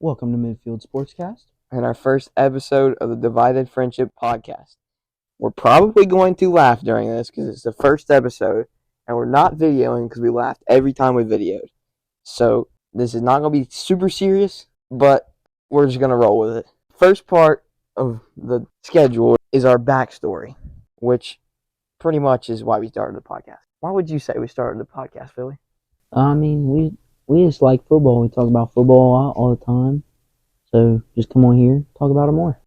Welcome to MidField Sportscast. And our first episode of the Divided Friendship Podcast. We're probably going to laugh during this because it's the first episode, and we're not videoing because we laughed every time we videoed. So this is not going to be super serious, but we're just going to roll with it. First part of the schedule is our backstory, which pretty much is why we started the podcast. Why would you say we started the podcast, Philly? I mean, we just like football. We talk about football a lot all the time. So just come on here, talk about it more.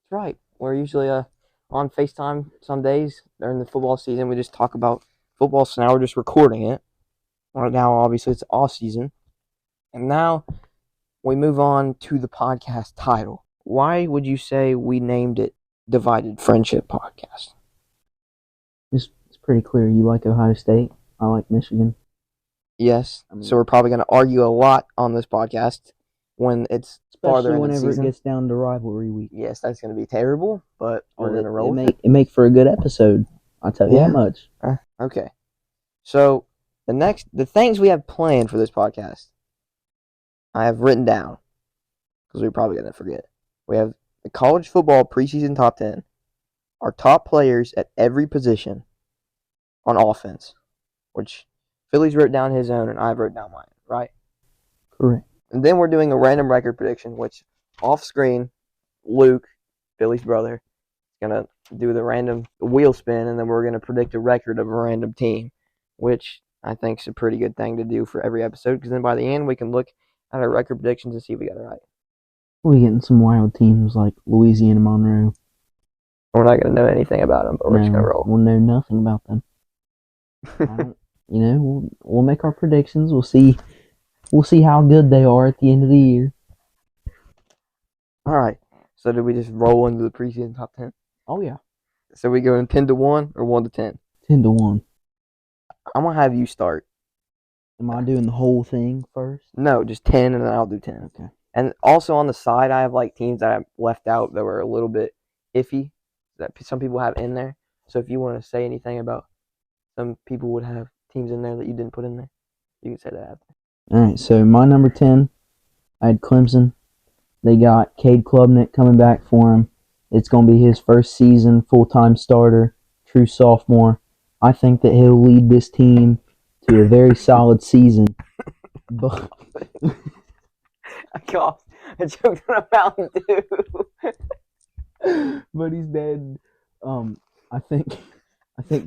That's right. We're usually on FaceTime some days during the football season. We just talk about football, so now we're just recording it. Right now, obviously, it's off season. And now we move on to the podcast title. Why would you say we named it Divided Friendship Podcast? It's pretty clear. You like Ohio State. I like Michigan. Yes. So we're probably going to argue a lot on this podcast when it's farther in the season. Especially whenever it gets down to rivalry week. Yes, that's going to be terrible, but we're going to roll with it. It make for a good episode. I'll tell you that much. Okay. So the things we have planned for this podcast, I have written down because we're probably going to forget. We have the college football preseason top 10, our top players at every position on offense, which Philly's wrote down his own and I've wrote down mine, right? Correct. And then we're doing a random record prediction, which off screen, Luke, Philly's brother, is going to do the random wheel spin, and then we're going to predict a record of a random team, which I think is a pretty good thing to do for every episode, because then by the end we can look at our record predictions and see if we got it right. We're getting some wild teams like Louisiana Monroe. We're not going to know anything about them, but we're just going to roll. We'll know nothing about them. We'll make our predictions. We'll see how good they are at the end of the year. All right. So did we just roll into the preseason top 10? Oh, yeah. So we go in 10-1 or 1-10? 10-1. I'm going to have you start. Am I doing the whole thing first? No, just 10 and then I'll do 10. Okay. And also on the side, I have like teams that I left out that were a little bit iffy that some people have in there. So if you want to say anything about some people would have teams in there that you didn't put in there, you can say that after. All right, so my number 10, I had Clemson. They got Cade Klubnik coming back for him. It's going to be his first season, full-time starter, true sophomore. I think that he'll lead this team to a very solid season. But I coughed. I choked on a Mountain Dew. But he's dead. I think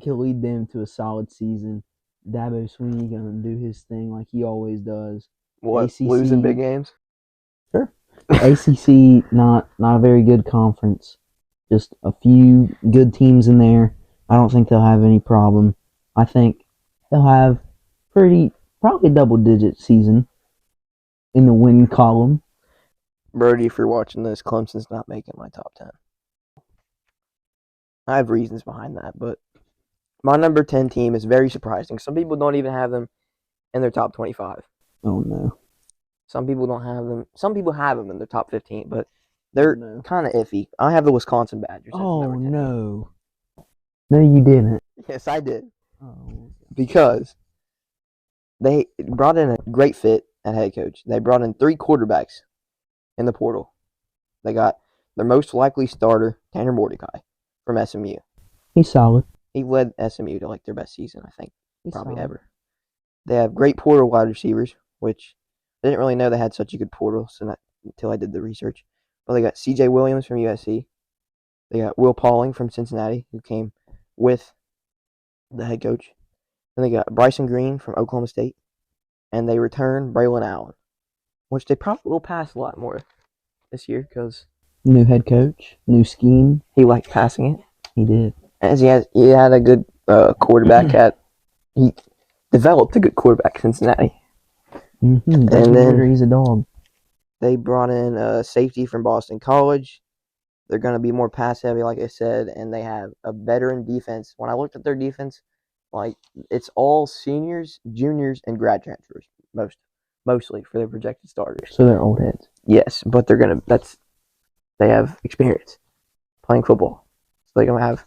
he'll lead them to a solid season. Dabo Sweeney gonna do his thing like he always does. What? ACC, losing big games? Sure. ACC not a very good conference. Just a few good teams in there. I don't think they'll have any problem. I think they'll have probably double-digit season in the win column. Brody, if you're watching this, Clemson's not making my top 10. I have reasons behind that, but my number 10 team is very surprising. Some people don't even have them in their top 25. Oh, no. Some people don't have them. Some people have them in their top 15, but they're kind of iffy. I have the Wisconsin Badgers. Oh, no. No, you didn't. Yes, I did. Oh. Because they brought in a great fit at head coach. They brought in 3 quarterbacks in the portal. They got their most likely starter, Tanner Mordecai, from SMU. He's solid. He led SMU to like their best season, I think, probably solid. ever. They have great portal wide receivers, which I didn't really know they had such a good portal until I did the research. But they got C.J. Williams from USC. They got Will Pauling from Cincinnati, who came with the head coach. Then they got Bryson Green from Oklahoma State. And they returned Braylon Allen, which they probably will pass a lot more this year because new head coach, new scheme. He liked passing it. He did. As he had a good quarterback he developed a good quarterback at Cincinnati. Mm-hmm. And then he's a dog. They brought in a safety from Boston College. They're going to be more pass heavy, like I said, and they have a veteran defense. When I looked at their defense, like it's all seniors, juniors, and grad transfers mostly for their projected starters. So they're old heads. Yes, but they have experience playing football, so they're going to have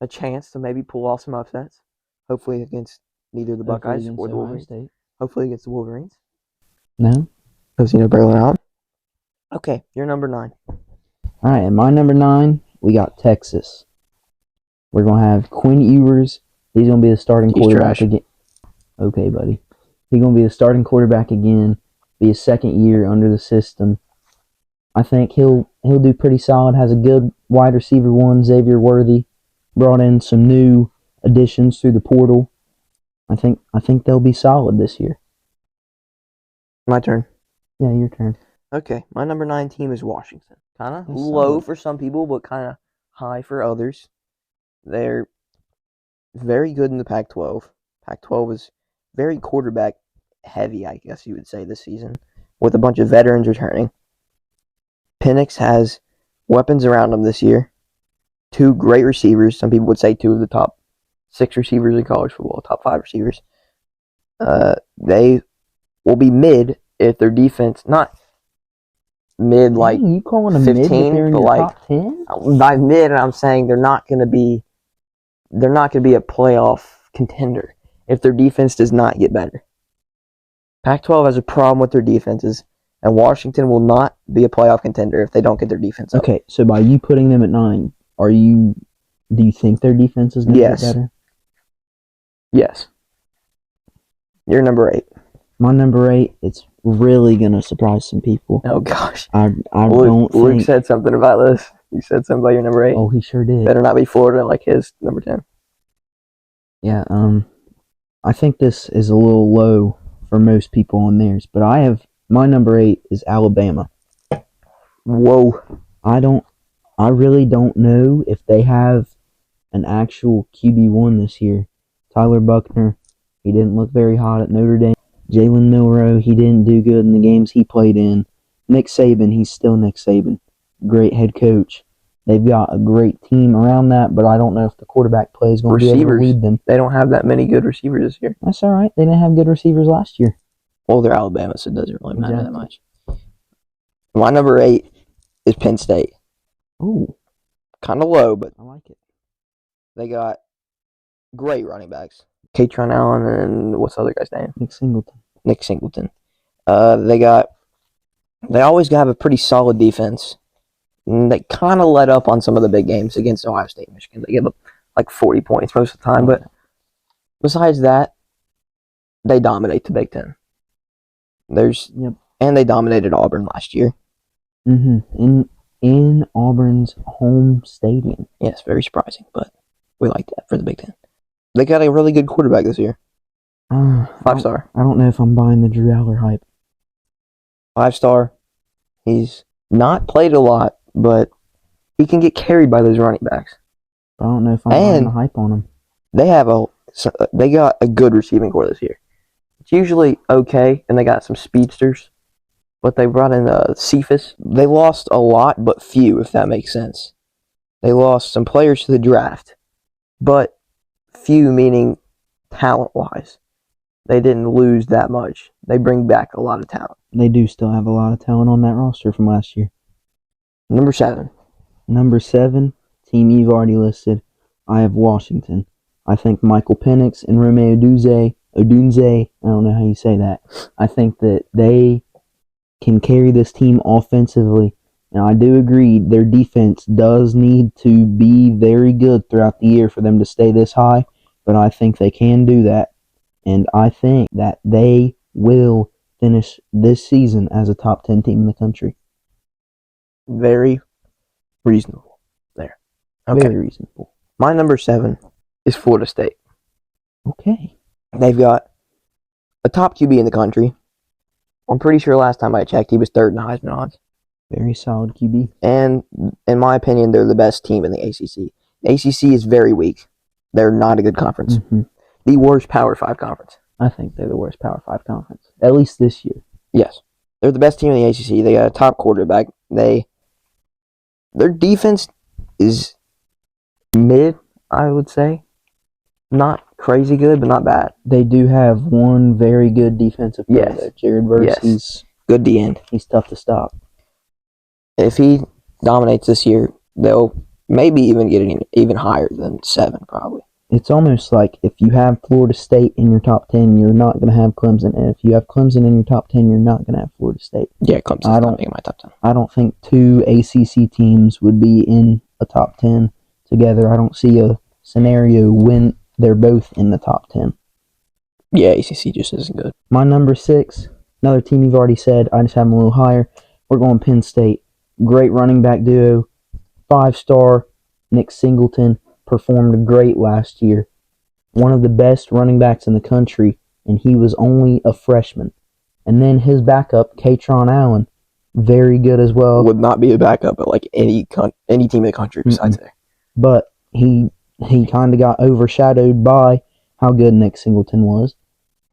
a chance to maybe pull off some upsets. Hopefully against neither the Buckeyes or the Wolverines. Hopefully against the Wolverines. No. Because, Braylon Allen. Okay, you're number 9. All right, and my number 9, we got Texas. We're going to have Quinn Ewers. He's going to be the starting quarterback again. Okay, buddy. He's going to be the starting quarterback again. Be his second year under the system. I think he'll do pretty solid. Has a good wide receiver one, Xavier Worthy. Brought in some new additions through the portal. I think they'll be solid this year. My turn. Yeah, your turn. Okay, my number 9 team is Washington. Kind of low solid for some people, but kind of high for others. They're very good in the Pac-12. Pac-12 is very quarterback heavy, I guess you would say, this season, with a bunch of veterans returning. Penix has weapons around him this year. 2 great receivers. Some people would say 2 of the top 6 receivers in college football, top 5 receivers. They will be mid if their defense, not mid like you calling them 15, mid, but they're in but your like top 10? by mid, I'm saying they're not going to be a playoff contender if their defense does not get better. Pac-12 has a problem with their defenses, and Washington will not be a playoff contender if they don't get their defense up. Okay, so by you putting them at 9, do you think their defense is going to get better? Yes. You're number 8. My number 8, it's really going to surprise some people. Oh, gosh. I Luke said something about this. He said something about your number 8. Oh, he sure did. Better not be Florida like his number 10. Yeah, I think this is a little low for most people on theirs, but my number 8 is Alabama. Whoa. I really don't know if they have an actual QB1 this year. Tyler Buckner, he didn't look very hot at Notre Dame. Jalen Milroe, he didn't do good in the games he played in. Nick Saban, he's still Nick Saban. Great head coach. They've got a great team around that, but I don't know if the quarterback play is going to be able to lead them. They don't have that many good receivers this year. That's all right. They didn't have good receivers last year. Well, they're Alabama, so it doesn't really matter that much. My number 8 is Penn State. Ooh. Kind of low, but I like it. They got great running backs. Katron Allen and what's the other guy's name? Nick Singleton. They always have a pretty solid defense. And they kind of let up on some of the big games against Ohio State and Michigan. They give up like 40 points most of the time. But besides that, they dominate the Big Ten. And they dominated Auburn last year. Mm-hmm. In Auburn's home stadium. Yes, very surprising, but we like that for the Big Ten. They got a really good quarterback this year. 5-star. I don't know if I'm buying the Drew Aller hype. 5-star. He's not played a lot, but he can get carried by those running backs. I don't know if I'm buying the hype on him. They got a good receiving core this year. It's usually okay, and they got some speedsters. But they brought in Cephas. They lost a lot, but few, if that makes sense. They lost some players to the draft, but few meaning talent-wise. They didn't lose that much. They bring back a lot of talent. They do still have a lot of talent on that roster from last year. Number 7. Number 7, team you've already listed. I have Washington. I think Michael Penix and Rome Odunze, I don't know how you say that. I think that they can carry this team offensively. Now, I do agree their defense does need to be very good throughout the year for them to stay this high, but I think they can do that. And I think that they will finish this season as a top 10 team in the country. Very reasonable there. Okay. Very reasonable. My number 7 is Florida State. Okay. They've got a top QB in the country. I'm pretty sure last time I checked, he was 3rd in Heisman odds. Very solid QB. And in my opinion, they're the best team in the ACC. The ACC is very weak. They're not a good conference. Mm-hmm. The worst Power 5 conference. I think they're the worst Power 5 conference, at least this year. Yes. They're the best team in the ACC. They got a top quarterback. Their defense is mid, I would say. Not crazy good, but not bad. They do have one very good defensive player, though. Jared Verse. Yes. He's good D-end. He's tough to stop. If he dominates this year, they'll maybe even get it even higher than 7, probably. It's almost like if you have Florida State in your top 10, you're not going to have Clemson. And if you have Clemson in your top 10, you're not going to have Florida State. Yeah, Clemson's not making my top 10. I don't think two ACC teams would be in a top 10 together. I don't see a scenario when they're both in the top 10. Yeah, ACC just isn't good. My number 6, another team you've already said, I just have them a little higher. We're going Penn State. Great running back duo. 5-star Nick Singleton performed great last year. One of the best running backs in the country, and he was only a freshman. And then his backup, Katron Allen, very good as well. Would not be a backup at like any team in the country besides there. But he kind of got overshadowed by how good Nick Singleton was.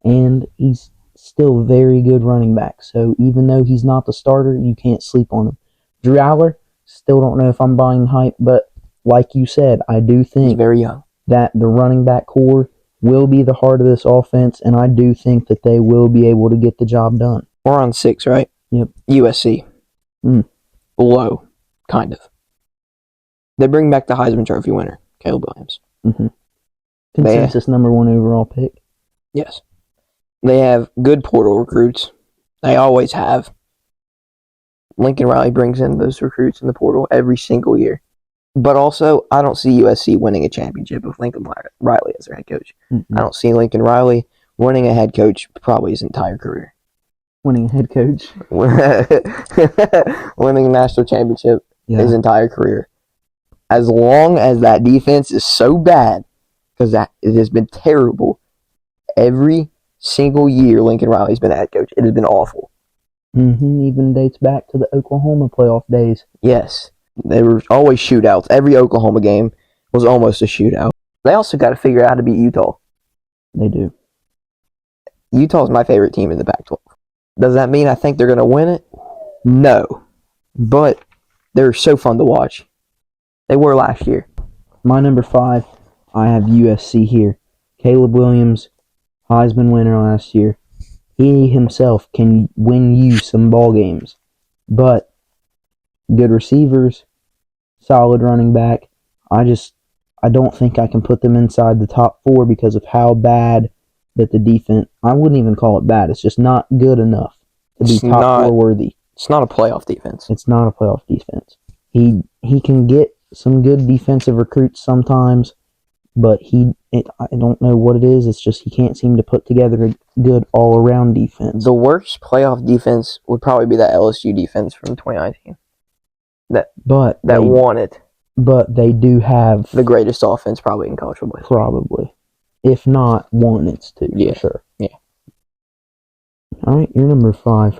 And he's still very good running back. So even though he's not the starter, you can't sleep on him. Drew Aller, still don't know if I'm buying the hype, but like you said, I do think he's very young. That the running back core will be the heart of this offense, and I do think that they will be able to get the job done. We're on 6, right? Yep. USC. Below, kind of. They bring back the Heisman Trophy winner, Caleb Williams. Consensus number 1 overall pick. Yes. They have good portal recruits. They always have. Lincoln Riley brings in those recruits in the portal every single year. But also, I don't see USC winning a championship with Lincoln Riley as their head coach. I don't see Lincoln Riley winning a head coach probably his entire career. Winning a head coach? Winning a national championship his entire career. As long as that defense is so bad, because it has been terrible every single year Lincoln Riley's been a head coach. It has been awful. Even dates back to the Oklahoma playoff days. Yes. There were always shootouts. Every Oklahoma game was almost a shootout. They also got to figure out how to beat Utah. They do. Utah's my favorite team in the Pac-12. Does that mean I think they're going to win it? No. But they're so fun to watch. They were last year. My number 5, I have USC here. Caleb Williams, Heisman winner last year. He himself can win you some ball games. But good receivers, solid running back. I don't think I can put them inside the top 4 because of how bad that the defense. I wouldn't even call it bad. It's just not good enough to be top 4 worthy. It's not a playoff defense. It's not a playoff defense. He can get some good defensive recruits sometimes, but I don't know what it is. It's just he can't seem to put together a good all-around defense. The worst playoff defense would probably be that LSU defense from 2019. That won it. But they do have the greatest offense probably in college football. Probably. If not one, it's 2. Yeah. For sure. Yeah. All right, you're number 5.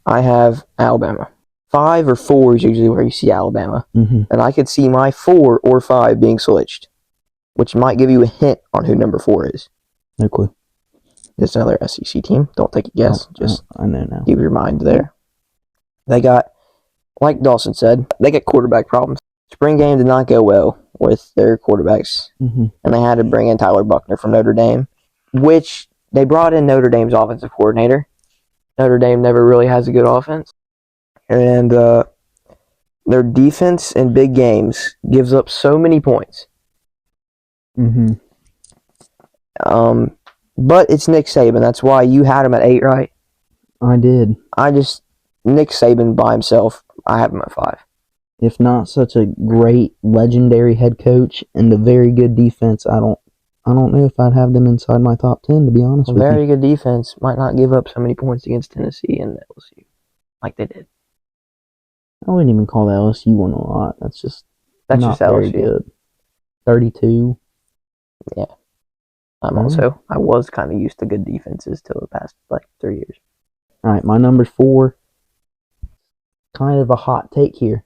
I have Alabama. 5 or 4 is usually where you see Alabama. And I could see my 4 or 5 being switched, which might give you a hint on who number 4 is. No clue. It's another SEC team. Don't take a guess. I know now. Keep your mind there. They got, like Dawson said, they got quarterback problems. Spring game did not go well with their quarterbacks, and they had to bring in Tyler Buckner from Notre Dame, which they brought in Notre Dame's offensive coordinator. Notre Dame never really has a good offense, and their defense in big games gives up so many points. But it's Nick Saban. That's why you had him at 8, right? I did. Nick Saban by himself, I have him at 5. If not such a great, legendary head coach and a very good defense, I don't know if I'd have them inside my top 10, to be honest with you. A very good defense might not give up so many points against Tennessee and LSU like they did. I wouldn't even call the LSU one a lot. That's just not very LSU. Good. 32. Yeah. I was kind of used to good defenses till the past 3 years. All right, my number 4, kind of a hot take here.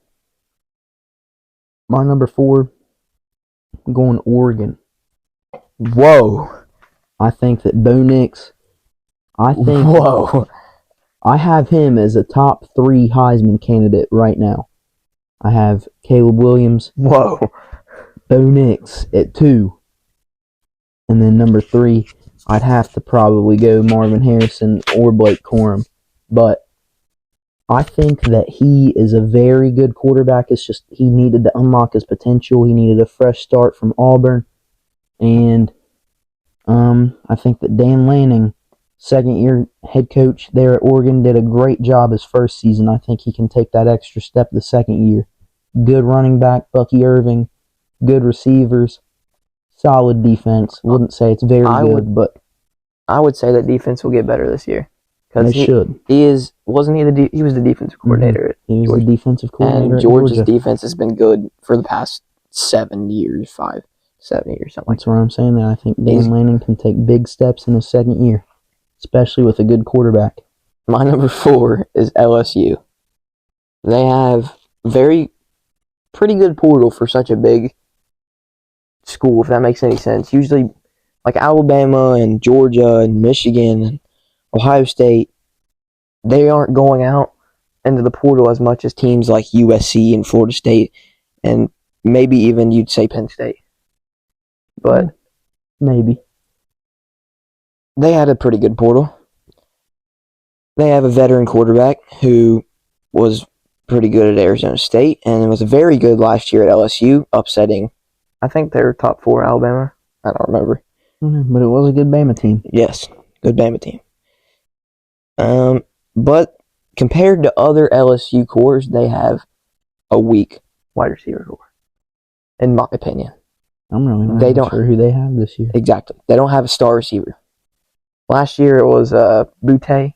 My number 4, I'm going Oregon. Whoa. I think that Bo Nix, Whoa. I have him as a top 3 Heisman candidate right now. I have Caleb Williams. Whoa. Bo Nix at 2. And then number 3, I'd have to probably go Marvin Harrison or Blake Corum. But I think that he is a very good quarterback. It's just he needed to unlock his potential. He needed a fresh start from Auburn. And I think that Dan Lanning, second-year head coach there at Oregon, did a great job his first season. I think he can take that extra step the second year. Good running back, Bucky Irving. Good receivers. Solid defense. Wouldn't say it's very good, but I would say that defense will get better this year. They should. He was the defensive coordinator. He was the defensive coordinator and at Georgia's Georgia. defense has been good for the past 7 years, 5, 7 years, something like That's why I'm saying that. I think Dan Lanning can take big steps in his second year, especially with a good quarterback. My number 4 is LSU. They have pretty good portal for such a big school, if that makes any sense. Usually, like Alabama and Georgia and Michigan and Ohio State, they aren't going out into the portal as much as teams like USC and Florida State, and maybe even you'd say Penn State. But maybe. They had a pretty good portal. They have a veteran quarterback who was pretty good at Arizona State and was very good last year at LSU, upsetting, I think they were top 4 Alabama. I don't remember. But it was a good Bama team. Yes, good Bama team. But compared to other LSU cores, they have a weak wide receiver core, in my opinion. I'm really not sure who they have this year. Exactly. They don't have a star receiver. Last year it was Butte.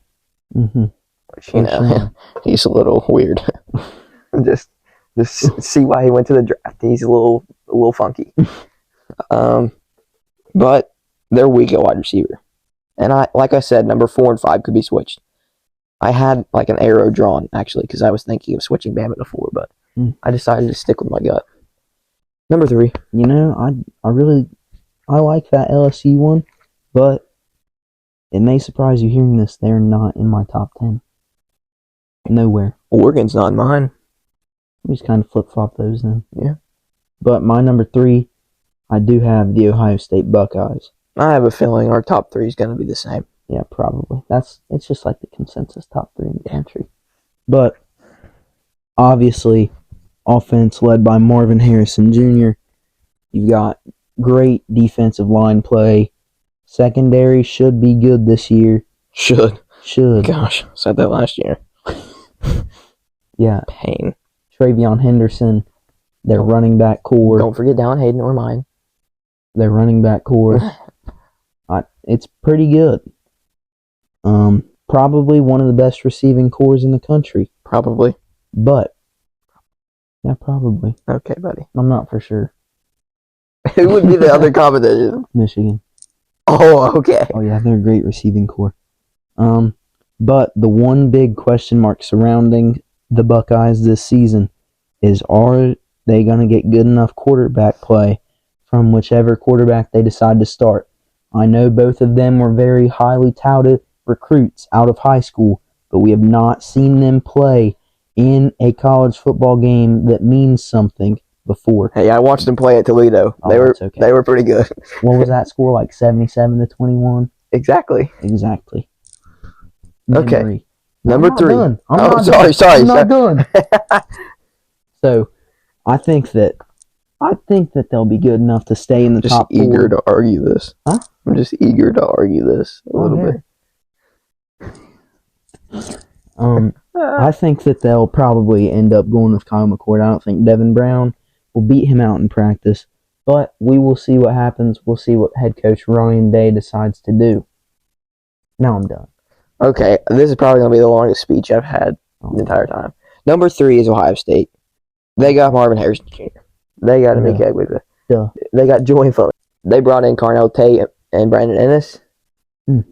Mm-hmm. Which, he's a little weird. just see why he went to the draft. He's a little funky. But they're weak at wide receiver. And like I said, number 4 and 5 could be switched. I had like an arrow drawn, actually, because I was thinking of switching Bama to 4, but I decided to stick with my gut. Number 3. I like that LSU one, but it may surprise you hearing this. They're not in my top 10. Nowhere. Oregon's not in mine. We just kind of flip-flop those then. Yeah. But my number 3, I do have the Ohio State Buckeyes. I have a feeling our top 3 is going to be the same. Yeah, probably. It's just like the consensus top 3 in the country. But obviously, offense led by Marvin Harrison Jr. You've got great defensive line play. Secondary should be good this year. Should. Gosh, said that last year. Yeah. Pain. Travion Henderson, their running back core. Don't forget Dallin Hayden or mine. Their running back core. It's pretty good. Probably one of the best receiving cores in the country. Probably. But, yeah, probably. Okay, buddy. I'm not for sure. Who would be the other competition? Michigan. Oh, okay. Oh, yeah, they're a great receiving core. But the one big question mark surrounding the Buckeyes this season is, are they going to get good enough quarterback play from whichever quarterback they decide to start? I know both of them were very highly touted recruits out of high school, but we have not seen them play in a college football game that means something before. Hey, I watched them play at Toledo. Oh, they were pretty good. What was that score, like 77-21? Exactly. Memory. Okay. Number 3. Sorry. I'm not done. So, I think that they'll be good enough to stay in the top 4. Just eager to argue this. Huh? I'm just eager to argue this a little bit. I think that they'll probably end up going with Kyle McCord. I don't think Devin Brown will beat him out in practice, but we will see what happens. We'll see what head coach Ryan Day decides to do. Now I'm done. Okay, this is probably going to be the longest speech I've had the entire time. Number 3 is Ohio State. They got Marvin Harrison Jr. They got Emeka Egbuka. They got Julian Fleming. They brought in Carnell Tate and Brandon Ennis.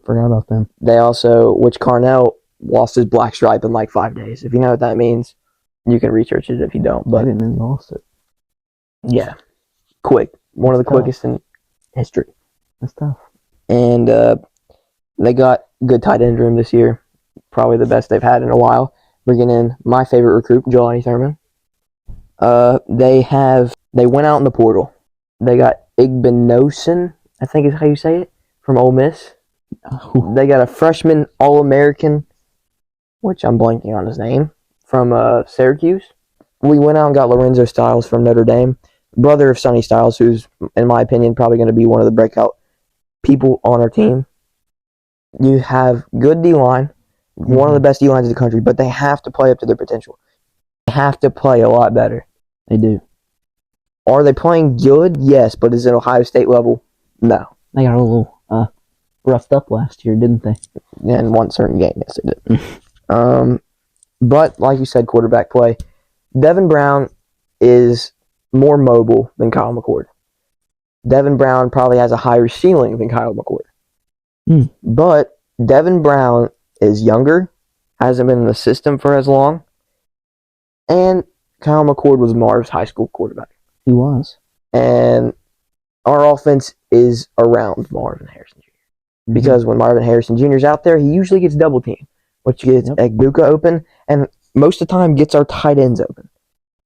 Forgot about them. They also, which Carnell lost his black stripe in like 5 days. If you know what that means, you can research it if you don't. But I didn't know he lost it. Yeah. Quick. One of the quickest in history. That's tough. And they got good tight end room this year. Probably the best they've had in a while. Bringing in my favorite recruit, Jelani Thurman. They went out in the portal. They got Igbinosun, I think is how you say it, from Ole Miss. They got a freshman All-American, which I'm blanking on his name, from Syracuse. We went out and got Lorenzo Styles from Notre Dame. brother of Sonny Styles, who's, in my opinion, probably going to be one of the breakout people on our team. You have good D-line, one of the best D-lines in the country, but they have to play up to their potential. They have to play a lot better. They do. Are they playing good? Yes, but is it Ohio State level? No. They got a little roughed up last year, didn't they? In one certain game, yes, they did. But, like you said, quarterback play. Devin Brown is more mobile than Kyle McCord. Devin Brown probably has a higher ceiling than Kyle McCord. But Devin Brown is younger, hasn't been in the system for as long, and Kyle McCord was Marv's high school quarterback. He was. And our offense is around Marvin Harrison Jr. Because when Marvin Harrison Jr. is out there, he usually gets double teamed, which gets Egbuka open, and most of the time gets our tight ends open.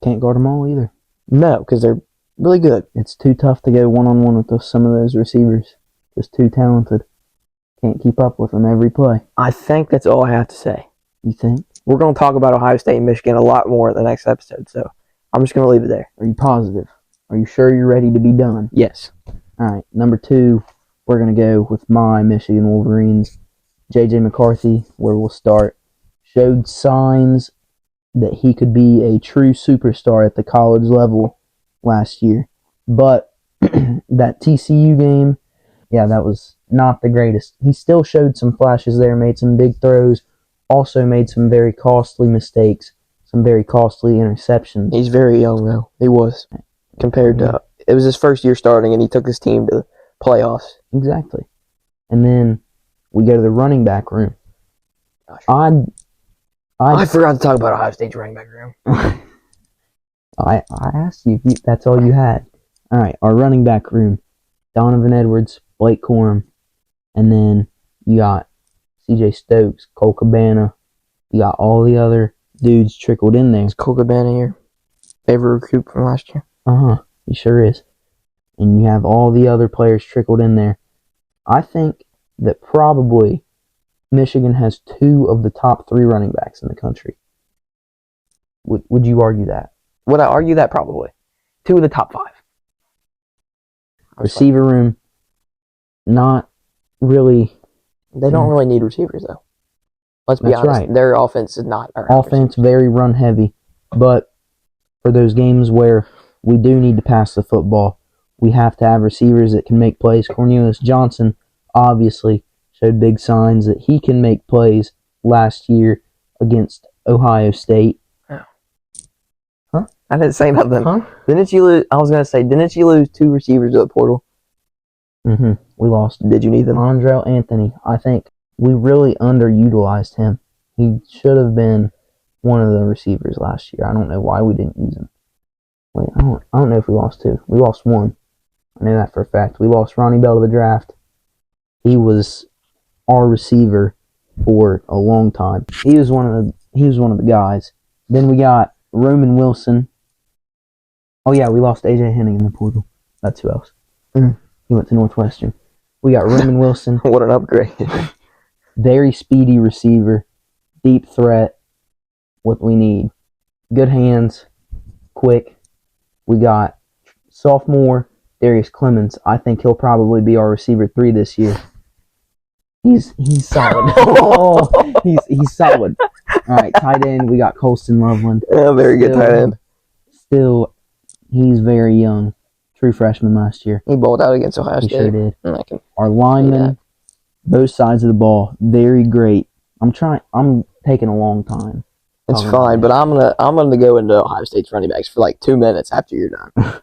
Can't guard them all either. No, because they're really good. It's too tough to go one-on-one with some of those receivers. Just too talented. Can't keep up with them every play. I think that's all I have to say. You think? We're going to talk about Ohio State and Michigan a lot more in the next episode, so I'm just going to leave it there. Are you positive? Are you sure you're ready to be done? Yes. All right, number 2, we're going to go with my Michigan Wolverines. J.J. McCarthy, where we'll start, showed signs that he could be a true superstar at the college level last year. But that TCU game, that was not the greatest. He still showed some flashes there, made some big throws, also made some very costly mistakes, some very costly interceptions. He's very young, though. He was. Compared to, it was his first year starting, and he took his team to the playoffs. Exactly. And then we go to the running back room. Gosh. I forgot to talk about Ohio State's running back room. I asked you if that's all you had. All right, our running back room. Donovan Edwards, Blake Corum, and then you got C.J. Stokes, Cole Cabana. You got all the other dudes trickled in there. Is Cole Cabana your favorite recruit from last year? He sure is. And you have all the other players trickled in there. I think that probably Michigan has 2 of the top 3 running backs in the country. Would you argue that? Would I argue that? Probably. 2 of the top 5. Receiver room, not really. They don't really need receivers, though. Let's be honest. Right. Their offense is not. Offense very run heavy. But for those games where we do need to pass the football, we have to have receivers that can make plays. Cornelius Johnson obviously showed big signs that he can make plays last year against Ohio State. Oh. Huh? I didn't say nothing. Huh? Didn't you lose? I was going to say, didn't you lose 2 receivers to the portal? We lost. Did you need them? Andrell Anthony. I think we really underutilized him. He should have been one of the receivers last year. I don't know why we didn't use him. Wait, I don't know if we lost 2. We lost 1. I know that for a fact. We lost Ronnie Bell to the draft. He was our receiver for a long time. He was one of the guys. Then we got Roman Wilson. Oh yeah, we lost AJ Henning in the portal. That's who else. He went to Northwestern. We got Roman Wilson. What an upgrade. Very speedy receiver. Deep threat. What we need. Good hands. Quick. We got sophomore Darius Clemens. I think he'll probably be our receiver 3 this year. He's solid. he's solid. All right, tight end. We got Colston Loveland. Yeah, very good tight end. Still, he's very young. True freshman last year. He balled out against Ohio State. He sure did. Our see linemen, both sides of the ball, very great. I'm taking a long time. It's fine, but I'm gonna go into Ohio State's running backs for like 2 minutes after you're done.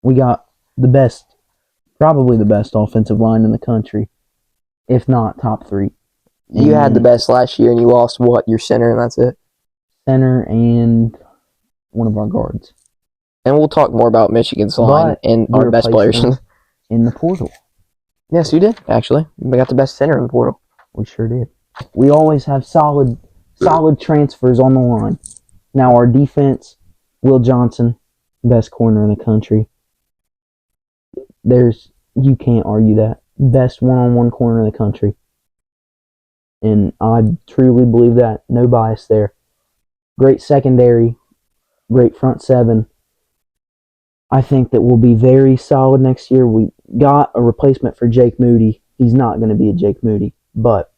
We got probably the best offensive line in the country, if not top 3. You had the best last year, and you lost your center, and that's it. Center and one of our guards. And we'll talk more about Michigan's line and our best players in the portal. Yes, you did actually. We got the best center in the portal. We sure did. We always have solid transfers on the line. Now our defense, Will Johnson, best corner in the country. You can't argue that. Best one-on-one corner in the country. And I truly believe that. No bias there. Great secondary. Great front 7. I think that we'll be very solid next year. We got a replacement for Jake Moody. He's not going to be a Jake Moody, but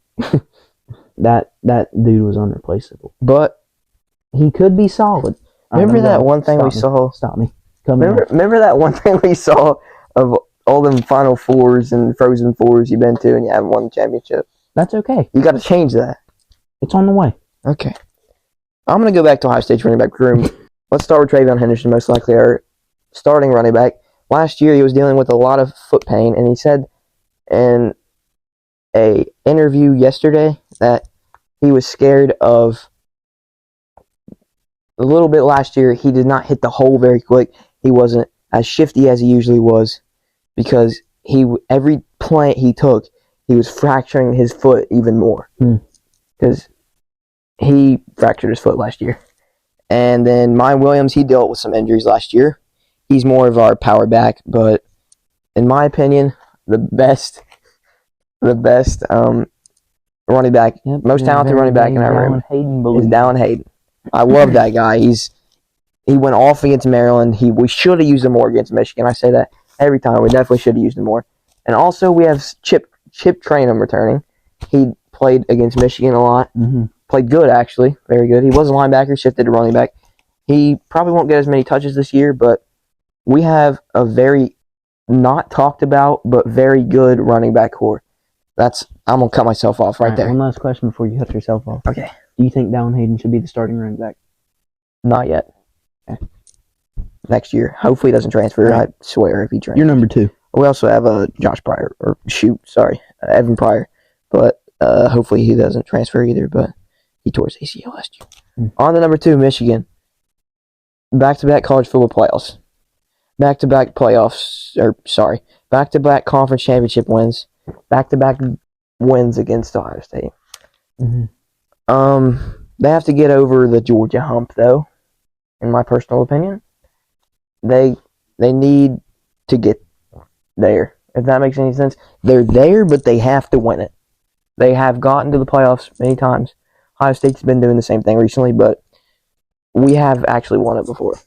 that dude was unreplaceable. But he could be solid. Remember that one thing we saw? Stop me. Remember that one thing we saw of all them Final Fours and Frozen Fours you've been to and you haven't won the championship? That's okay. You got to change that. It's on the way. Okay. I'm going to go back to Ohio State's running back room. Let's start with Travion Henderson, most likely our starting running back. Last year, he was dealing with a lot of foot pain, and he said in a interview yesterday that he was scared of a little bit last year. He did not hit the hole very quick. He wasn't as shifty as he usually was because every plant he took, he was fracturing his foot even more because he fractured his foot last year. And then Mine Williams, he dealt with some injuries last year. He's more of our power back, but in my opinion, the best running back, most talented running back in our room is Dallin Hayden. I love that guy. He went off against Maryland. We should have used him more against Michigan. I say that every time. We definitely should have used him more. And also we have Chip Trainum returning. He played against Michigan a lot. Mm-hmm. Played good, actually. Very good. He was a linebacker, shifted to running back. He probably won't get as many touches this year, but we have a very not talked about, but very good running back core. I'm going to cut myself off right there. One last question before you cut yourself off. Okay. Do you think Dallin Hayden should be the starting running back? Not yet. Okay. Next year. Hopefully he doesn't transfer. Right. I swear if he transfers. You're number 2. We also have Evan Pryor. But hopefully he doesn't transfer either, but he tore his ACL last year. On to number 2, Michigan. Back-to-back college football playoffs. Back-to-back conference championship wins. Back-to-back wins against Ohio State. Mm-hmm. They have to get over the Georgia hump, though, in my personal opinion. They need to get there, if that makes any sense. They're there, but they have to win it. They have gotten to the playoffs many times. Ohio State's been doing the same thing recently, but we have actually won it before.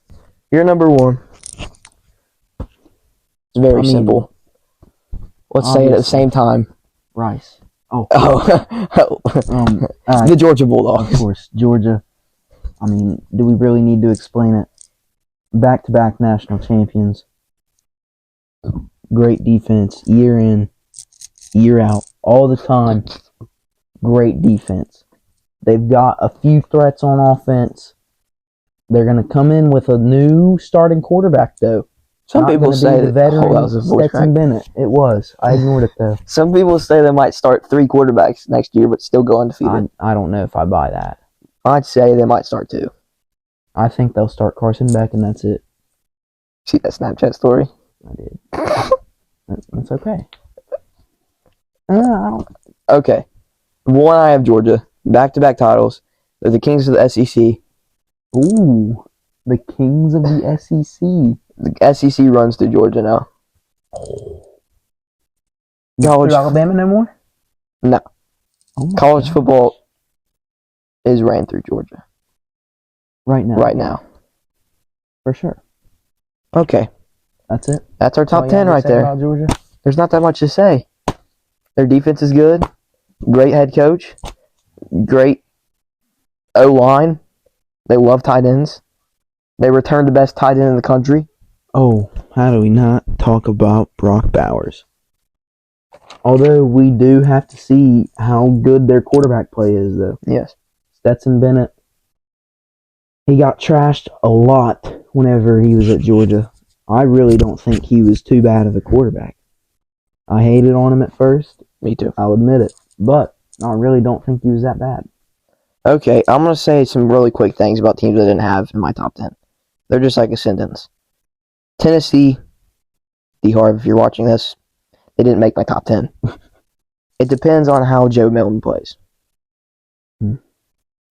You're number 1. It's very simple. Let's say it at the same time. Rice. The Georgia Bulldogs. Of course, Georgia. Do we really need to explain it? Back-to-back national champions. Great defense, year in, year out, all the time. Great defense. They've got a few threats on offense. They're going to come in with a new starting quarterback, though. Some people say the veteran Stetson Bennett. It was. I ignored it, though. Some people say they might start 3 quarterbacks next year, but still go undefeated. I don't know if I buy that. I'd say they might start 2. I think they'll start Carson Beck, and that's it. See that Snapchat story? I did. That's okay. Okay. 1, I have Georgia. Back-to-back titles. They're the kings of the SEC. Ooh. The kings of the SEC. The SEC runs through Georgia now. College Alabama no more? No. College football is ran through Georgia. Right now. For sure. Okay. That's it. That's our top 10 right there. About Georgia? There's not that much to say. Their defense is good. Great head coach. Great O-line. They love tight ends. They returned the best tight end in the country. Oh, how do we not talk about Brock Bowers? Although we do have to see how good their quarterback play is, though. Yes. Stetson Bennett, he got trashed a lot whenever he was at Georgia. I really don't think he was too bad of a quarterback. I hated on him at first. Me too. I'll admit it. But I really don't think he was that bad. Okay, I'm going to say some really quick things about teams I didn't have in my top 10. They're just like a sentence. Tennessee, D-Harv, if you're watching this, they didn't make my top 10. It depends on how Joe Milton plays.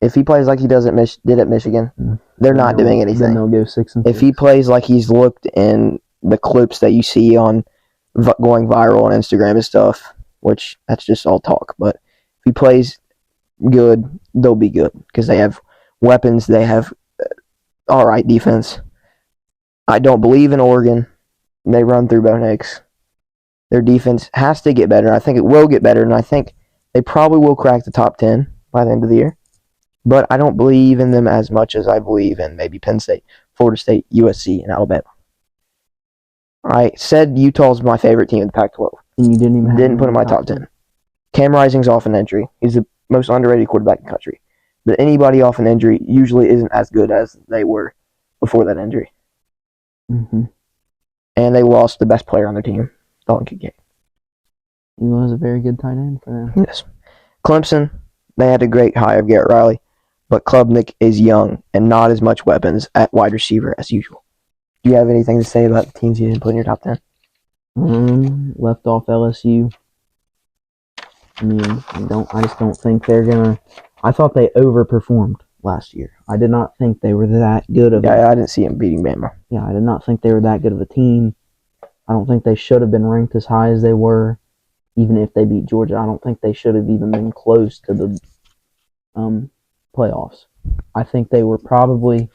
If he plays like he did at Michigan, they're not doing anything. Then they'll go 6-6. If he plays like he's looked in the clips that you see on going viral on Instagram and stuff, which that's just all talk, but if he plays good, they'll be good because they have weapons. They have all right defense. I don't believe in Oregon. They run through Bo Nix. Their defense has to get better. I think it will get better, and I think they probably will crack the top 10 by the end of the year. But I don't believe in them as much as I believe in maybe Penn State, Florida State, USC, and Alabama. I said Utah's my favorite team in the Pac-12. And you didn't Didn't put in my top 10. Cam Rising's off an injury. He's the most underrated quarterback in the country. But anybody off an injury usually isn't as good as they were before that injury. Mm-hmm. And they lost the best player on their team, Dalton Kincaid. He was a very good tight end for them. Yes. Clemson, they had a great hire of Garrett Riley, but Klubnik is young and not as much weapons at wide receiver as usual. Do you have anything to say about the teams you didn't put in your top 10? Left off LSU. I mean, I just don't think they're gonna. I thought they overperformed last year. I did not think they were that good of. Yeah, I didn't see them beating Bama. Yeah, I did not think they were that good of a team. I don't think they should have been ranked as high as they were, even if they beat Georgia. I don't think they should have even been close to the playoffs. I think they were probably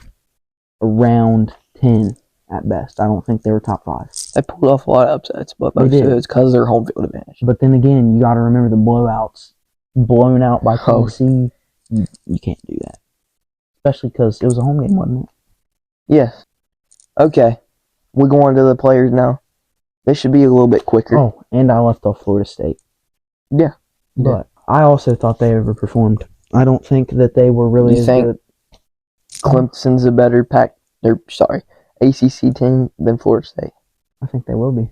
around 10 at best. I don't think they were top 5. They pulled off a lot of upsets, but most of it's because of their home field advantage. But then again, you got to remember the blowouts. Blown out by Tennessee, you can't do that. Especially because it was a home game, wasn't it? Yes. Okay. We're going to the players now. They should be a little bit quicker. Oh, and I left off Florida State. Yeah. But I also thought they overperformed. I don't think that they were really as good. Clemson's a better ACC team than Florida State? I think they will be.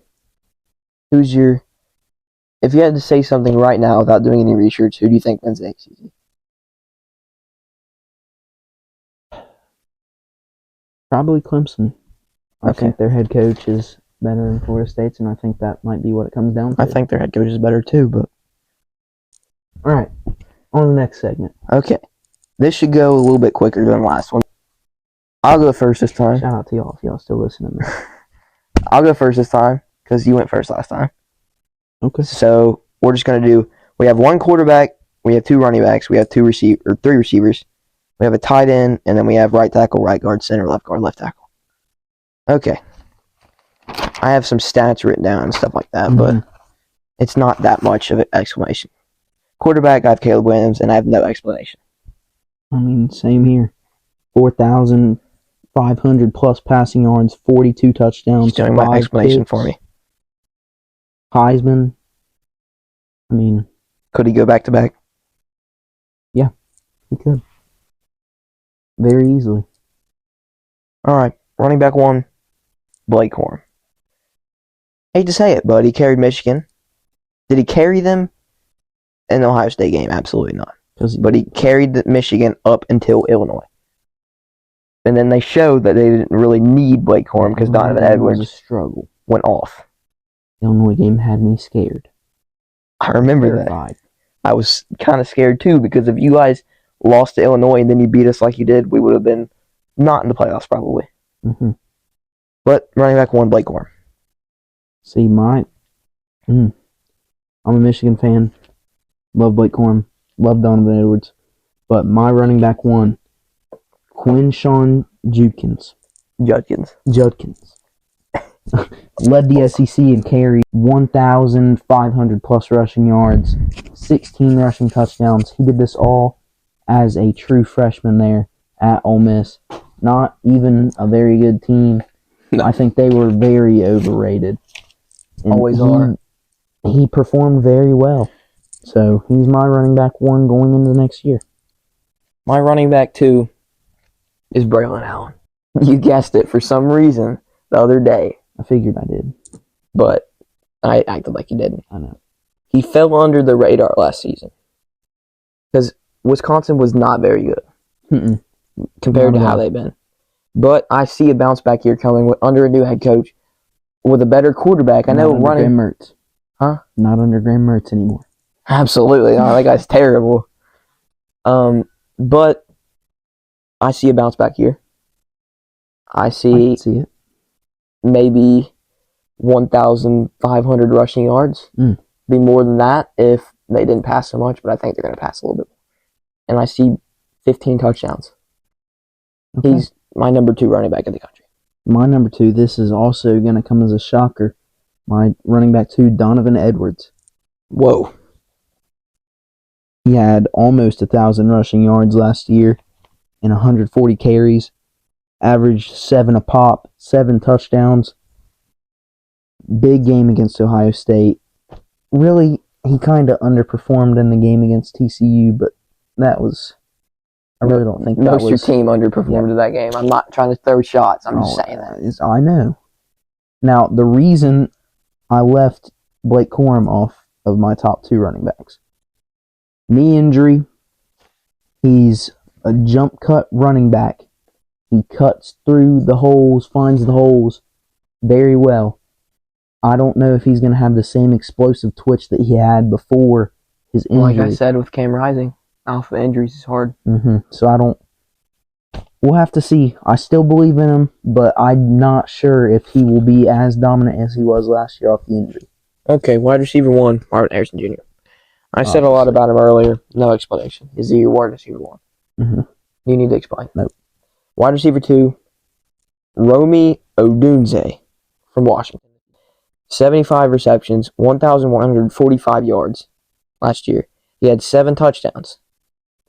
If you had to say something right now without doing any research, who do you think wins the ACC? Probably Clemson. I Okay. think their head coach is better than Florida State's, and I think that might be what it comes down to. I think their head coach is better too, but... All right, on to the next segment. Okay. This should go a little bit quicker than the last one. I'll go first this time. Shout out to y'all if y'all still listening. I'll go first this time because you went first last time. Okay. So we're just going to do, we have one quarterback, we have 2 running backs, we have 3 receivers, we have a tight end, and then we have right tackle, right guard, center, left guard, left tackle. Okay. I have some stats written down and stuff like that, but it's not that much of an explanation. Quarterback, I have Caleb Williams, and I have no explanation. I mean, same here. 4,500 plus passing yards, 42 touchdowns. He's doing my explanation picks. for me. Heisman. I mean, could he go back to back? Yeah, he could. Very easily. All right, running back 1, Blake Corum. Hate to say it, but he carried Michigan. Did he carry them in the Ohio State game? Absolutely not. But he carried Michigan up until Illinois. And then they showed that they didn't really need Blake Corum because Donovan Edwards went off. Illinois game had me scared. I remember that. I was kind of scared too because if you guys lost to Illinois and then you beat us like you did, we would have been not in the playoffs probably. Mm-hmm. But running back 1, Blake Corum. See, I'm a Michigan fan. Love Blake Corum. Love Donovan Edwards. But my running back 1, Quinshawn Judkins. Led the SEC and carried 1,500 plus rushing yards, 16 rushing touchdowns. He did this all as a true freshman there at Ole Miss. Not even a very good team. No. I think they were very overrated. And always are. He performed very well. So he's my running back 1 going into the next year. My running back 2 is Braylon Allen. You guessed it for some reason the other day. I figured I did. But I acted like you didn't. I know. He fell under the radar last season. Because Wisconsin was not very good. Compared to how they've been. But I see a bounce back year coming under a new head coach with a better quarterback. I know running. Graham Mertz. Huh? Not under Graham Mertz anymore. Absolutely not. That guy's terrible. But I see a bounce back year. I see it. Maybe 1,500 rushing yards. Be more than that if they didn't pass so much, but I think they're going to pass a little bit. And I see 15 touchdowns. Okay. He's my number 2 running back in the country. My number 2, this is also going to come as a shocker. My running back 2, Donovan Edwards. Whoa. He had almost 1,000 rushing yards last year and 140 carries, averaged 7 a pop, 7 touchdowns. Big game against Ohio State. Really, he kind of underperformed in the game against TCU, but that was... I really don't think that was... Most of your team underperformed in that game. I'm not trying to throw shots. I'm just saying that. I know. Now, the reason I left Blake Corum off of my top 2 running backs. Knee injury. He's a jump cut running back. He cuts through the holes, finds the holes very well. I don't know if he's going to have the same explosive twitch that he had before his injury. Like I said with Cam Rising, alpha injuries is hard. So I don't... We'll have to see. I still believe in him, but I'm not sure if he will be as dominant as he was last year off the injury. Okay, wide receiver 1, Marvin Harrison Jr. I said a lot about him earlier. No explanation. Is he your wide receiver 1? You need to explain. Nope. Wide receiver 2, Romy Odunze from Washington. 75 receptions, 1,145 yards last year. He had 7 touchdowns.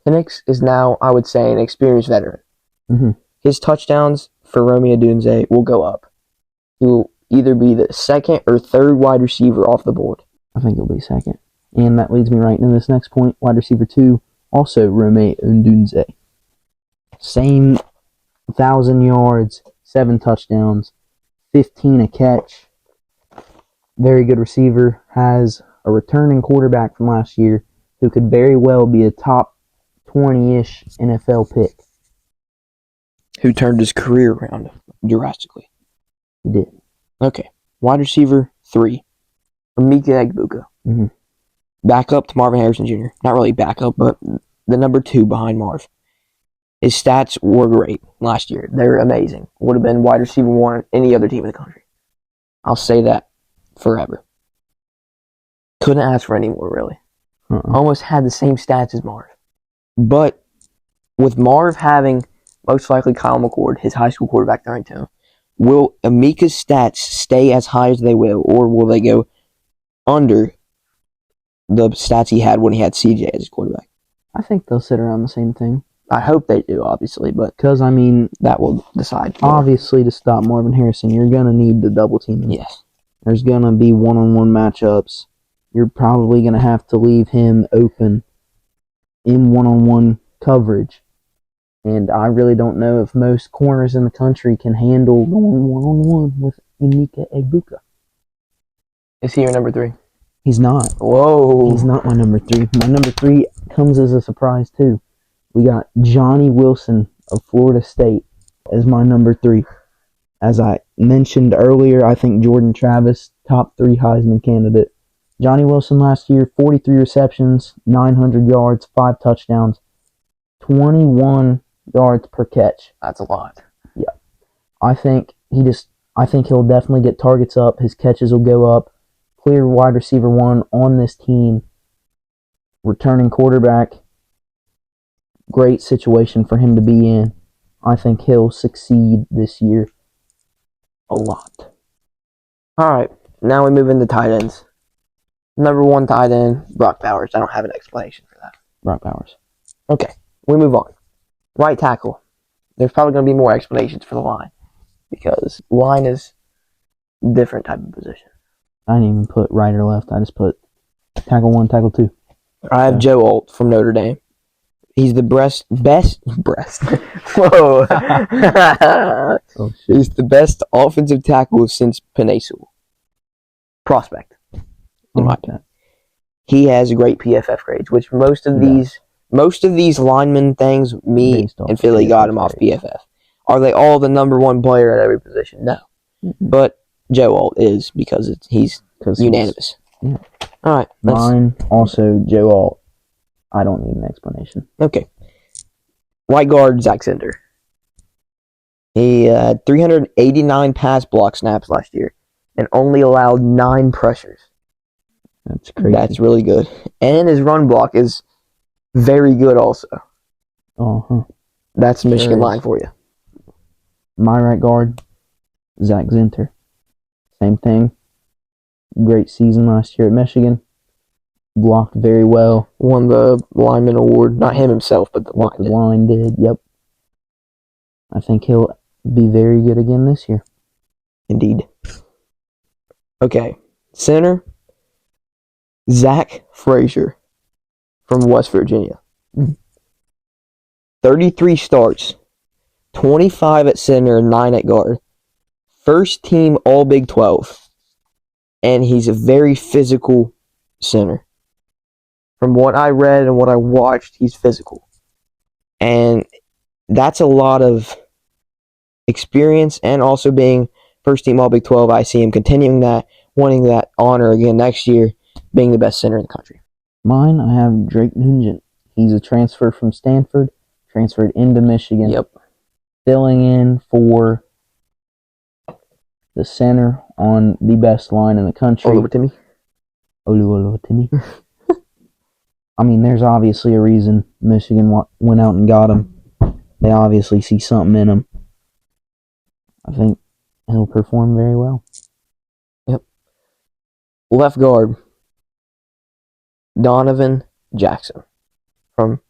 Penix is now, I would say, an experienced veteran. His touchdowns for Romy Odunze will go up. He will either be the 2nd or 3rd wide receiver off the board. I think he'll be 2nd. And that leads me right into this next point. Wide receiver 2, also Romy Odunze. Same 1,000 yards, 7 touchdowns, 15 a catch. Very good receiver. Has a returning quarterback from last year who could very well be a top 20-ish NFL pick. Who turned his career around drastically. He did. Okay. Wide receiver 3, Mika Egbuka. Back up to Marvin Harrison Jr. Not really back up, but the number 2 behind Marv. His stats were great last year. They were amazing. Would have been wide receiver 1 any other team in the country. I'll say that forever. Couldn't ask for any more, really. Almost had the same stats as Marv. But with Marv having most likely Kyle McCord, his high school quarterback, throwing to him, will Amika's stats stay as high as they will, or will they go under the stats he had when he had CJ as his quarterback? I think they'll sit around the same thing. I hope they do, obviously, but because I mean that will decide. Obviously, to stop Marvin Harrison, you're gonna need the double team. Yes, there's gonna be one-on-one matchups. You're probably gonna have to leave him open in one-on-one coverage, and I really don't know if most corners in the country can handle going one-on-one with Emeka Egbuka. Is he your number 3? He's not. Whoa. He's not my number 3. My number 3 comes as a surprise, too. We got Johnny Wilson of Florida State as my number 3. As I mentioned earlier, I think Jordan Travis, top 3 Heisman candidate. Johnny Wilson last year, 43 receptions, 900 yards, 5 touchdowns, 21 yards per catch. That's a lot. Yeah. I think he'll definitely get targets up. His catches will go up. Clear wide receiver 1 on this team. Returning quarterback. Great situation for him to be in. I think he'll succeed this year a lot. All right, now we move into tight ends. Number 1 tight end, Brock Bowers. I don't have an explanation for that. Brock Bowers. Okay, we move on. Right tackle. There's probably going to be more explanations for the line because line is a different type of position. I didn't even put right or left. I just put tackle 1, tackle 2. I have Joe Alt from Notre Dame. He's the best. Whoa. Oh, shit. He's the best offensive tackle since Penesu. Prospect. In my opinion. He has great PFF grades, which most of these lineman things, me and Philly got him off PFF. Are they all the number 1 player at every position? No. But Joe Alt is because he's unanimous. Yeah. All right. Mine, also Joe Alt. I don't need an explanation. Okay. Right guard, Zach Zender. He had 389 pass block snaps last year and only allowed 9 pressures. That's crazy. That's really good. And his run block is very good also. Uh-huh. That's Michigan line for you. My right guard, Zach Zinter. Same thing. Great season last year at Michigan. Blocked very well. Won the lineman award. Not him himself, but the What the line. line did. Yep. I think he'll be very good again this year. Indeed. Okay. Center. Zach Frazier from West Virginia. 33 starts. 25 at center and 9 at guard. First team All Big 12. And he's a very physical center. From what I read and what I watched, he's physical. And that's a lot of experience, and also being first team All Big 12, I see him continuing that, wanting that honor again next year, being the best center in the country. Mine, I have Drake Nugent. He's a transfer from Stanford, transferred into Michigan. Yep. Filling in for the center on the best line in the country. Oluwatimi. Oluwatimi. I mean, there's obviously a reason Michigan went out and got him. They obviously see something in him. I think he'll perform very well. Yep. Left guard, Donovan Jackson from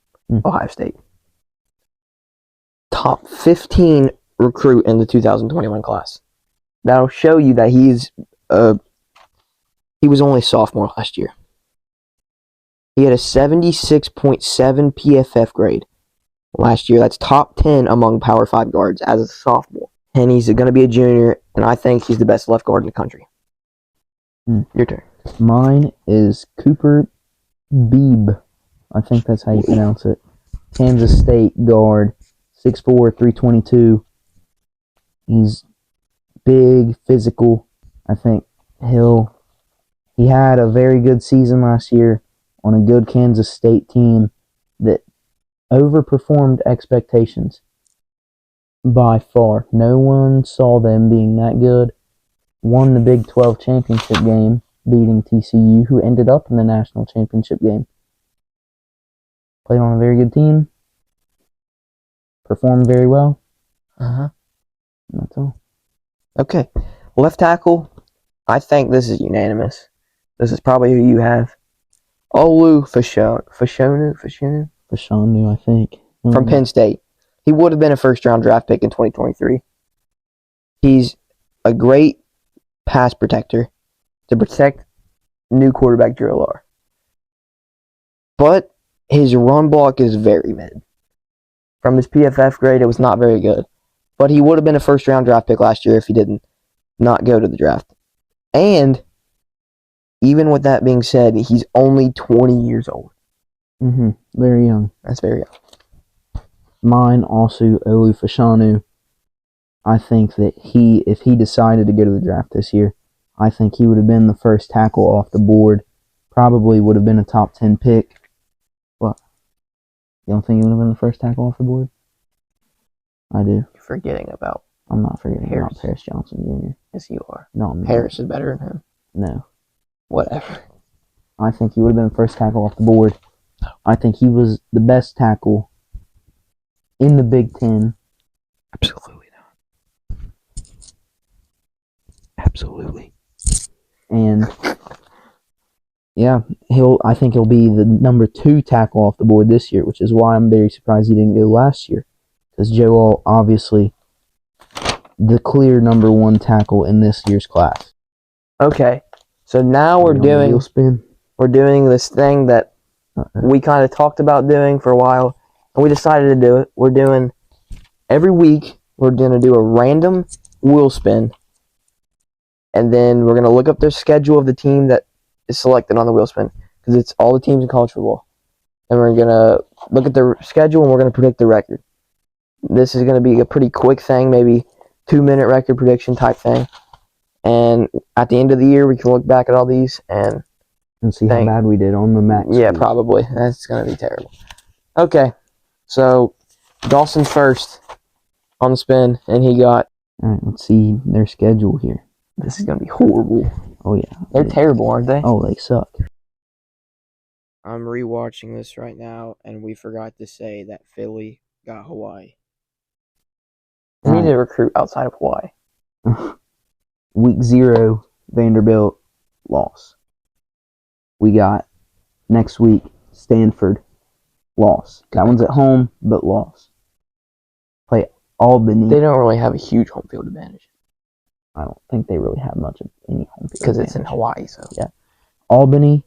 Ohio State. Top 15 recruit in the 2021 class. That'll show you that he was only a sophomore last year. He had a 76.7 PFF grade last year. That's top 10 among Power 5 guards as a sophomore. And he's going to be a junior, and I think he's the best left guard in the country. Your turn. Mine is Cooper Beebe. I think that's how you pronounce it. Kansas State guard, 6'4", 322. He's big, physical. I think he had a very good season last year on a good Kansas State team that overperformed expectations by far. No one saw them being that good. Won the Big 12 championship game, beating TCU, who ended up in the national championship game. Played on a very good team. Performed very well. That's all. Okay. Left tackle, I think this is unanimous. This is probably who you have. Olu Fashanu, I think. From Penn State. He would have been a first-round draft pick in 2023. He's a great pass protector to protect new quarterback Drew Lar. But his run block is very mid. From his PFF grade, it was not very good. But he would have been a first-round draft pick last year if he didn't not go to the draft. And even with that being said, he's only 20 years old. Very young. That's very young. Mine, also Olu Fashanu. I think that if he decided to go to the draft this year, I think he would have been the first tackle off the board. Probably would have been a top 10 pick. What? You don't think he would have been the first tackle off the board? I do. You're forgetting about I'm not forgetting Harris. about Paris Johnson Jr. Yes, you are. No, I'm not. Harris is better than him. No. Whatever. I think he would have been the first tackle off the board. I think he was the best tackle in the Big Ten. Absolutely not. Absolutely. And yeah, I think he'll be the number 2 tackle off the board this year, which is why I'm very surprised he didn't go last year. Because Joel, obviously, the clear number 1 tackle in this year's class. Okay, so now we're doing this thing that we kind of talked about doing for a while, and we decided to do it. We're doing every week. We're gonna do a random wheel spin, and then we're gonna look up the schedule of the team that is selected on the wheel spin, because it's all the teams in college football, and we're gonna look at the schedule and we're gonna predict the record. This is gonna be a pretty quick thing, maybe 2-minute record prediction type thing. And at the end of the year, we can look back at all these and see how bad we did on the max. Yeah, probably. That's going to be terrible. Okay, so Dawson's first on the spin, and he got... All right, let's see their schedule here. This is going to be horrible. Oh, yeah. They're terrible, aren't they? Oh, they suck. I'm rewatching this right now, and we forgot to say that Philly got Hawaii. We need to recruit outside of Hawaii. Week 0, Vanderbilt, loss. We got next week, Stanford, loss. That one's at home, but loss. Play Albany. They don't really have a huge home field advantage. I don't think they really have much of any home field Because advantage. it's in Hawaii, so. Yeah. Albany,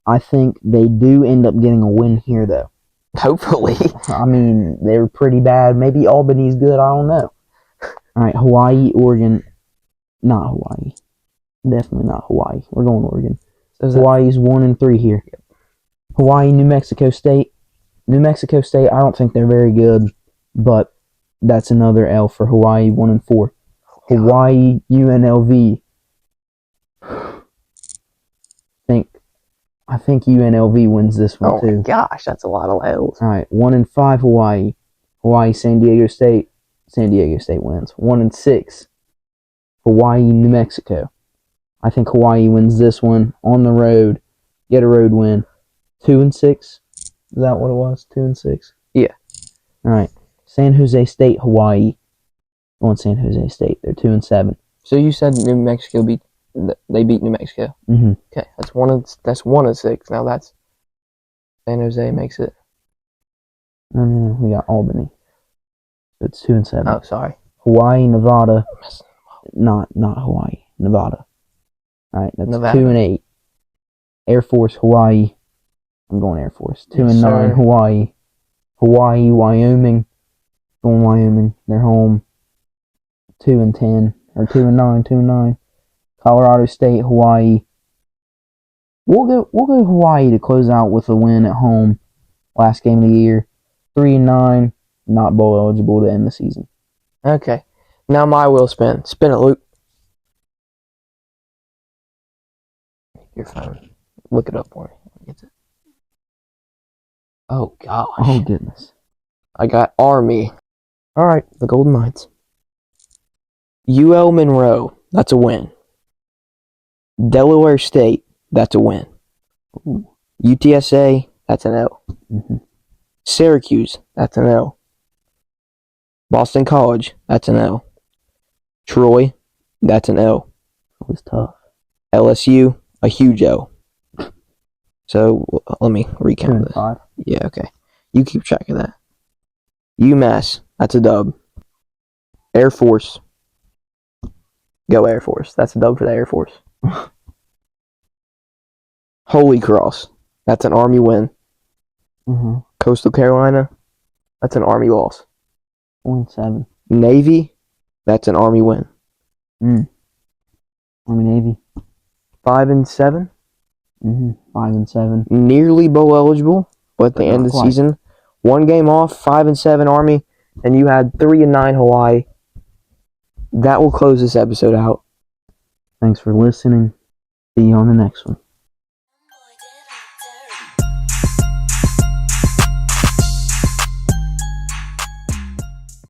I think they do end up getting a win here, though. Hopefully. I mean, they were pretty bad. Maybe Albany's good. I don't know. All right, Hawaii, Oregon. Not Hawaii. Definitely not Hawaii. We're going Oregon. So Hawaii's 1-3 here. Yep. Hawaii, New Mexico State. New Mexico State, I don't think they're very good, but that's another L for Hawaii, 1-4. Hawaii, UNLV. I think UNLV wins this one, oh too. my gosh, that's a lot of L's. All right, 1-5 Hawaii. Hawaii, San Diego State. San Diego State wins. 1-6 Hawaii, New Mexico. I think Hawaii wins this one on the road. Get a road win. 2-6. Is that what it was? 2-6. Yeah. All right. San Jose State, Hawaii. Going San Jose State. They're 2-7. So you said New Mexico beat New Mexico. Mm-hmm. Okay, that's 1-6. Now that's San Jose makes it. No. We got Albany. So it's 2-7. Oh, sorry. Hawaii, Nevada. Not Hawaii. Nevada. All right, that's Nevada. 2-8. Air Force, Hawaii. I'm going Air Force. 2-9 sir. Hawaii. Hawaii, Wyoming. Going Wyoming. They're home. 2-10 or 2-9. Colorado State, Hawaii. We'll go Hawaii to close out with a win at home. Last game of the year. 3-9. Not bowl eligible to end the season. Okay. Now my wheel spin. Spin it, Luke. Your phone. Look it up for me. Oh, gosh. Oh, goodness. I got Army. All right, the Golden Knights. UL Monroe. That's a win. Delaware State. That's a win. Ooh. UTSA. That's an L. Mm-hmm. Syracuse. That's an L. Boston College. That's an L. Troy. That's an L. It was tough. LSU. A huge L. So let me recount this. 2-5. Yeah, okay. You keep track of that. UMass. That's a dub. Air Force. Go Air Force. That's a dub for the Air Force. Holy Cross. That's an Army win. Mm-hmm. Coastal Carolina. That's an Army loss. 1-7. Navy. That's an Army win. Army, Navy. 5-7. 5-7. Nearly bowl eligible, but at the But end not of the quite. season, 1 game off. 5-7 Army, and you had 3-9 Hawaii. That will close this episode out. Thanks for listening. See you on the next one.